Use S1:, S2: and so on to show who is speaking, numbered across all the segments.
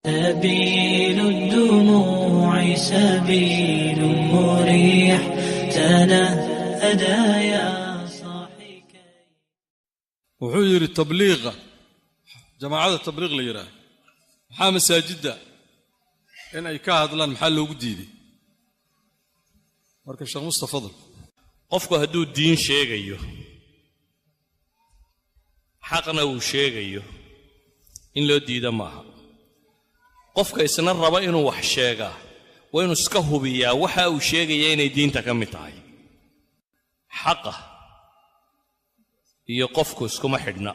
S1: سبيل الدموع سبيل مريح تنهدى يا صاحي.
S2: وحير التبليغ جماعة التبليغ اللي يراه محا مساجدة إن أي كهد لان محل وجديدي مركز الشيخ مصطفى فضل.
S3: qofku hadduu diin sheegayo xaqna uu sheegayo in loo diido maaha. qofka isna raba inuu wax sheegaa waa inuu iska hubiyaa waxa uu sheegaya inay diinta ka mid tahay. xaqa iyo qofku iskuma xidhna.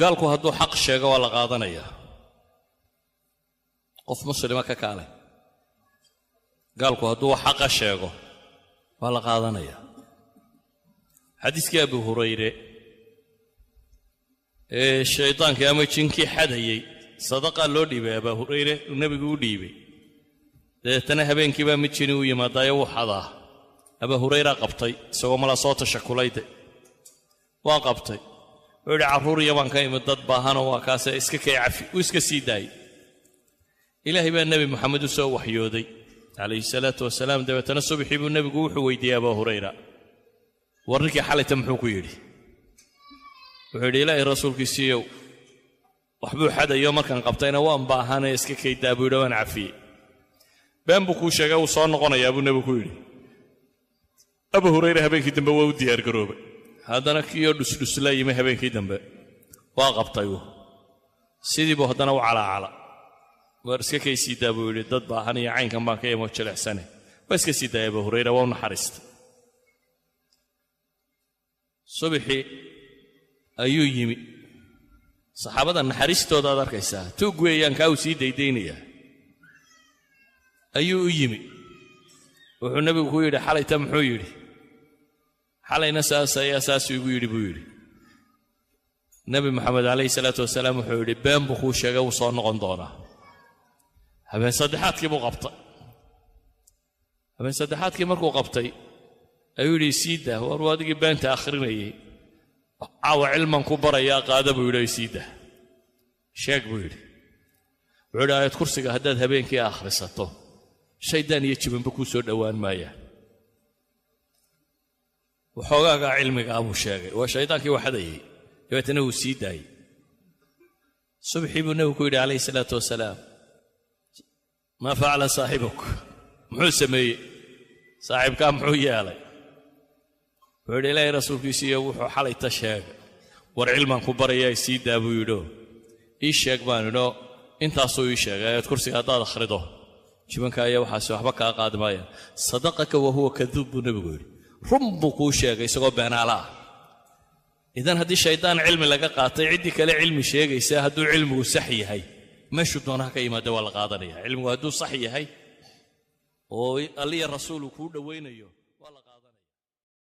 S3: gaalku hadduu xaq sheego waa la qaadanayaa. qof muslima ka kaalay gaalku hadduu xaqa sheego waa la qaadanayaa. xadiiskii Abu Hurayre shaytaankii ama jinkii xadayay sadaqa loo dhiibay Abu Hurayre nabigu u dhiibay. deetana habeenkii baa mid jini u yimaadaayo wuu xadaa. Abu Hurayre qabtay isagoo mala soo tashakulayde waa qabtay wuxuu yidhi carruur yaman ka imid dad baahanoo waa kaase iska kay cafi uu iska sii daayey. ilaahay baa nebi maxamed u soo waxyooday calayhi salaatu wasalaam. dabeetana subaxii buu nebigu wuxuu weydiiyey Abu Hurayra war ninkii xalayta muxuu ku yidhi. wuxuu yidhi ilaahay rasuulkiisiiyow waxbuu xadayo markaan qabtayna waan baahanee iska kaydaa buu yidhi waan cafiyey. been buu kuu sheegay uu soo noqonayaa buu nebigu ku yidhi. Abu Hurayra habeenkii dambe waa u diyaargaroobay. haddana kiiyoo dhusdhuslaa yimi habeenkii dambe waa qabtay sidii buu haddana u calaacala war iska kay sii daa buu yidhi dad baahan iyo caynkan baan ka imo jilicsane waa iska sii daaya Abu Hurayra waa u naxariistay. subaxii ayuu yimi. saxaabada naxariistooda aad arkaysaa tuug weeyaan kaa uu sii daydaynayaa. ayuu u yimi wuxuu nebigu ku yidhi xalayta muxuu yidhi. xalayna saas ayaa saasuu igu yidhi buu yidhi. nebi maxamed calayhi salaatu wasalaam wuxuu yidhi been buu kuu sheegay wuu soo noqon doonaa. habeen saddexaadkii buu qabtay. habeen saddexaadkii markuu qabtay ayuu yidhi sii daa war adigii beenta akhrinayay caawa cilman ku barayaa qaada buu yidhi sii daa sheeg buu yidhi. wuxuu yidhi aayad kursiga haddaad habeenkii akhrisato shaydaan iyo jibanba kuu soo dhowaan maayaan. waxoogaagaa cilmigaa buu sheegay waa shaydaankii wax hadayay dabeetana wuu sii daayey. subaxii buu nebigu ku yidhi calayhi salaatu wasalaam maa facala saaxibuk muxuu sameeyey saaxiibkaa muxuu yeelay. wuxuu yidhi ilaahay rasuulkiisiiyo wuxuu xalayta sheegay war cilmaan ku barayaa sii daa buu yidhio ii sheeg baan idho intaasuu ii sheegay aayad kursiga haddaad akhrido jibanka ayaa waxaasi waxba kaa qaadi maayaan. sadaqaka wa huwa kaduub buu nebigu yidhi run buu kuu sheegay isagoo beenaala ah. idan haddii shaydaan cilmi laga qaatay ciddii kale cilmi sheegaysaa hadduu cilmigu sax yahay meeshuu doonaha ka yimaada waa la qaadanaya. cilmigu hadduu sax yahay oo alliya rasuulu kuu dhowaynayo